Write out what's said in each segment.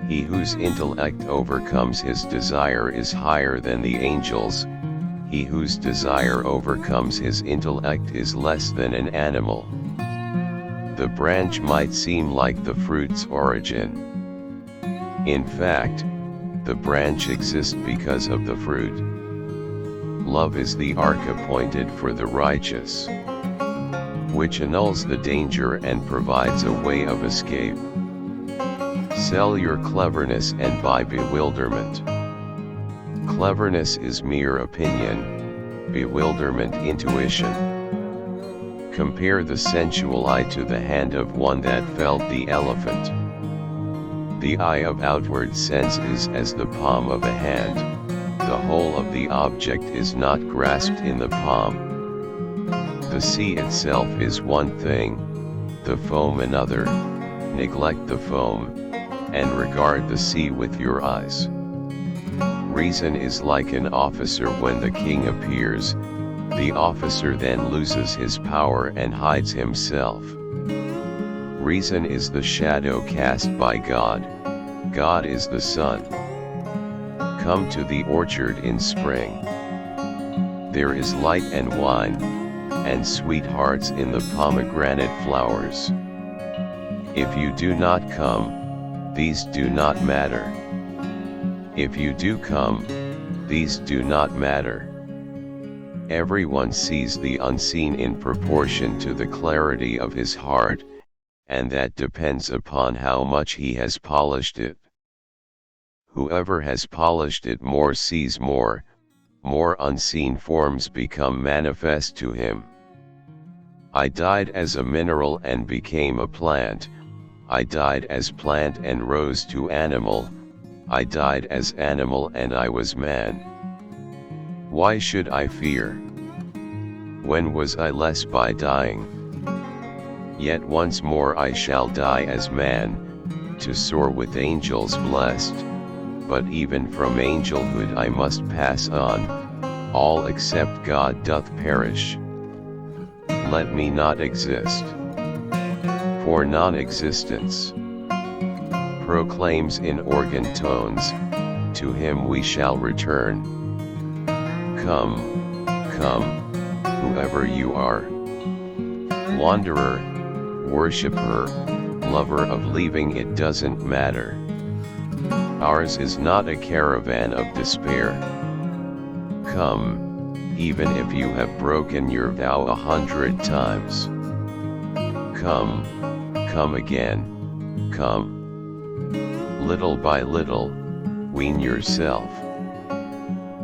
He whose intellect overcomes his desire is higher than the angels. He whose desire overcomes his intellect is less than an animal. The branch might seem like the fruit's origin. In fact, the branch exists because of the fruit. Love is the ark appointed for the righteous, which annuls the danger and provides a way of escape. Sell your cleverness and buy bewilderment. Cleverness is mere opinion, bewilderment intuition. Compare the sensual eye to the hand of one that felt the elephant. The eye of outward sense is as the palm of a hand, the whole of the object is not grasped in the palm. The sea itself is one thing, the foam another. Neglect the foam, and regard the sea with your eyes. Reason is like an officer when the king appears, the officer then loses his power and hides himself. Reason is the shadow cast by God, God is the sun. Come to the orchard in spring. There is light and wine, and sweethearts in the pomegranate flowers. If you do not come, these do not matter. If you do come, these do not matter. Everyone sees the unseen in proportion to the clarity of his heart, and that depends upon how much he has polished it. Whoever has polished it more sees more unseen forms become manifest to him. I died as a mineral and became a plant. I died as plant and rose to animal, I died as animal and I was man. Why should I fear? When was I less by dying? Yet once more I shall die as man, to soar with angels blessed, but even from angelhood I must pass on, all except God doth perish. Let me not exist. For non-existence proclaims in organ tones, to him we shall return. Come, come, whoever you are. Wanderer, worshipper, lover of leaving, it doesn't matter. Ours is not a caravan of despair. Come, even if you have broken your vow 100 times. Come, come again, come. Little by little, wean yourself.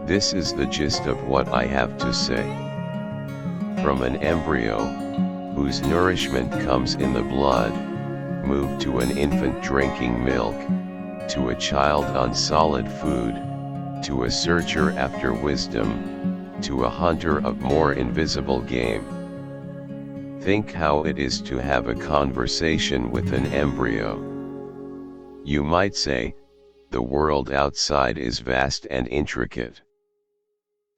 This is the gist of what I have to say. From an embryo, whose nourishment comes in the blood, move to an infant drinking milk, to a child on solid food, to a searcher after wisdom, to a hunter of more invisible game. Think how it is to have a conversation with an embryo. You might say, the world outside is vast and intricate.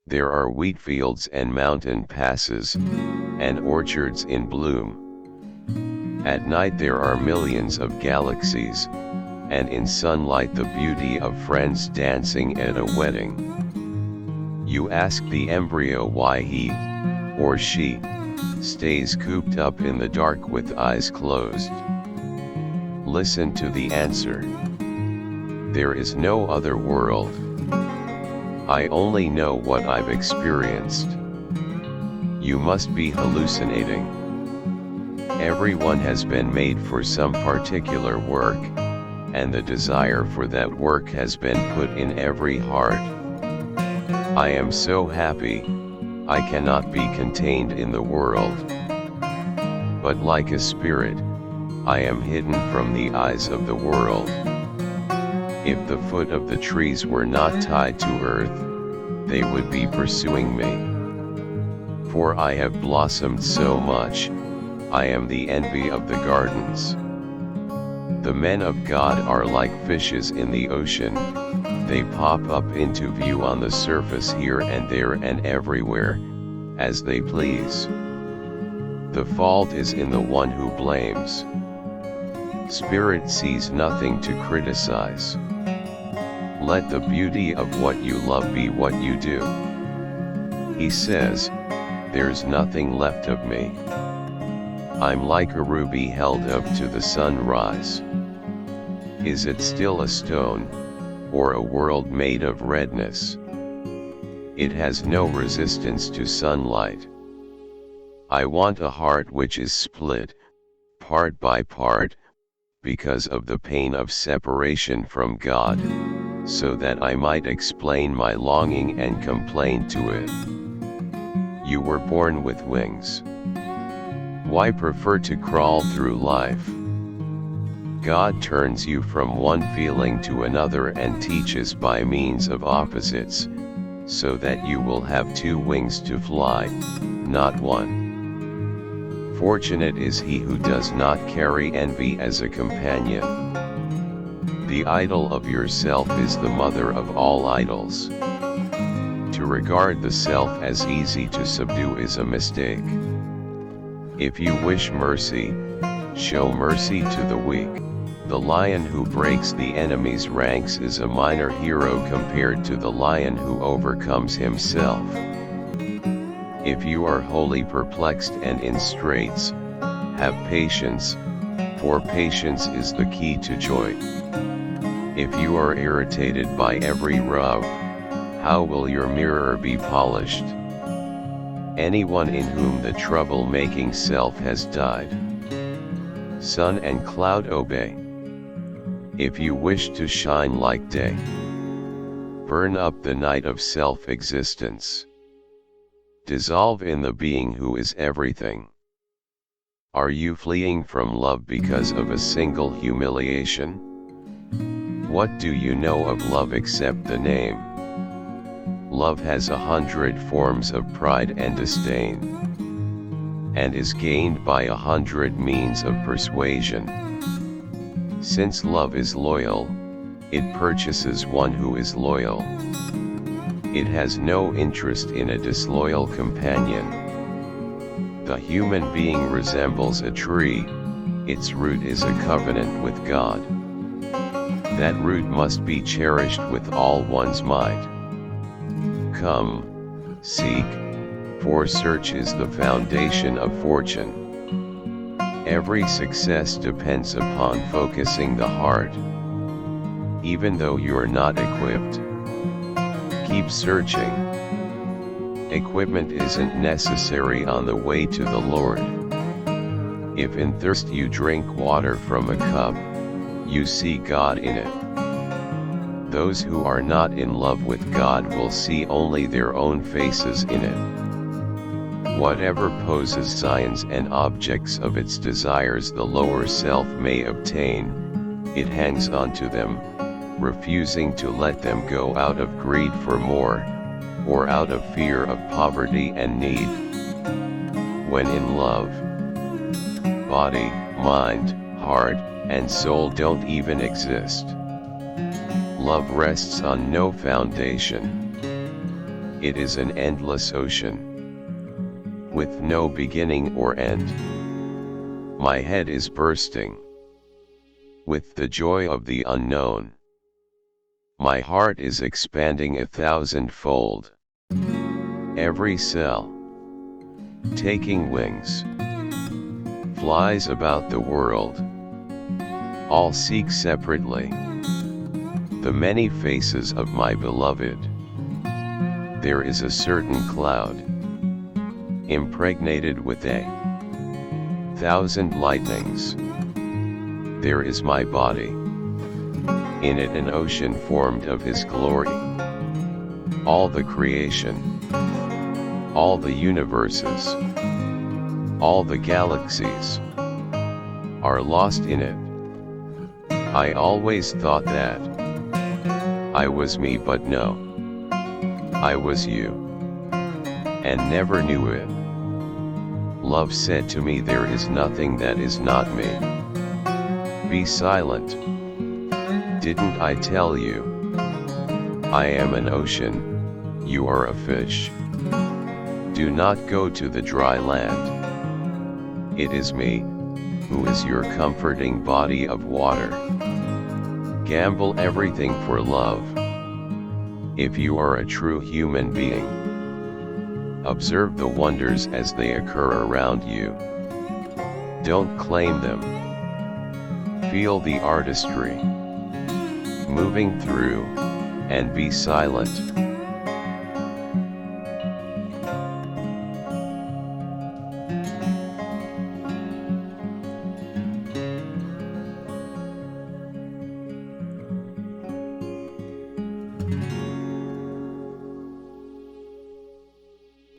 There are wheat fields and mountain passes, and orchards in bloom. At night there are millions of galaxies, and in sunlight the beauty of friends dancing at a wedding. You ask the embryo why he, or she, stays cooped up in the dark with eyes closed. Listen to the answer. There is no other world. I only know what I've experienced. You must be hallucinating. Everyone has been made for some particular work, and the desire for that work has been put in every heart. I am so happy, I cannot be contained in the world. But like a spirit, I am hidden from the eyes of the world. If the foot of the trees were not tied to earth, they would be pursuing me. For I have blossomed so much, I am the envy of the gardens. The men of God are like fishes in the ocean, they pop up into view on the surface here and there and everywhere, as they please. The fault is in the one who blames. Spirit sees nothing to criticize. Let the beauty of what you love be what you do. He says, there's nothing left of me. I'm like a ruby held up to the sunrise. Is it still a stone, or a world made of redness? It has no resistance to sunlight. I want a heart which is split, part by part, because of the pain of separation from God, so that I might explain my longing and complain to it. You were born with wings. Why prefer to crawl through life? God turns you from one feeling to another and teaches by means of opposites, so that you will have two wings to fly, not one. Fortunate is he who does not carry envy as a companion. The idol of yourself is the mother of all idols. To regard the self as easy to subdue is a mistake. If you wish mercy, show mercy to the weak. The lion who breaks the enemy's ranks is a minor hero compared to the lion who overcomes himself. If you are wholly perplexed and in straits, have patience, for patience is the key to joy. If you are irritated by every rub, how will your mirror be polished? Anyone in whom the trouble-making self has died. Sun and cloud obey. If you wish to shine like day, burn up the night of self-existence. Dissolve in the being who is everything. Are you fleeing from love because of a single humiliation? What do you know of love except the name? Love has 100 forms of pride and disdain, and is gained by 100 means of persuasion. Since love is loyal, it purchases one who is loyal. It has no interest in a disloyal companion. The human being resembles a tree, its root is a covenant with God. That root must be cherished with all one's might. Come, seek, for search is the foundation of fortune. Every success depends upon focusing the heart. Even though you're not equipped, keep searching. Equipment isn't necessary on the way to the Lord. If in thirst you drink water from a cup, you see God in it. Those who are not in love with God will see only their own faces in it. Whatever poses signs and objects of its desires the lower self may obtain, it hangs on to them, refusing to let them go out of greed for more, or out of fear of poverty and need. When in love, body, mind, heart, and soul don't even exist. Love rests on no foundation. It is an endless ocean, with no beginning or end. My head is bursting with the joy of the unknown. My heart is expanding 1,000-fold. Every cell, taking wings, flies about the world. All seek separately the many faces of my beloved. There is a certain cloud, impregnated with 1,000 lightnings. There is my body, in it an ocean formed of his glory. All the creation, all the universes, all the galaxies, are lost in it. I always thought that I was me, but no, I was you, and never knew it. Love said to me, there is nothing that is not me. Be silent. Didn't I tell you? I am an ocean, you are a fish. Do not go to the dry land. It is me, who is your comforting body of water. Gamble everything for love. If you are a true human being, observe the wonders as they occur around you. Don't claim them. Feel the artistry moving through, and be silent.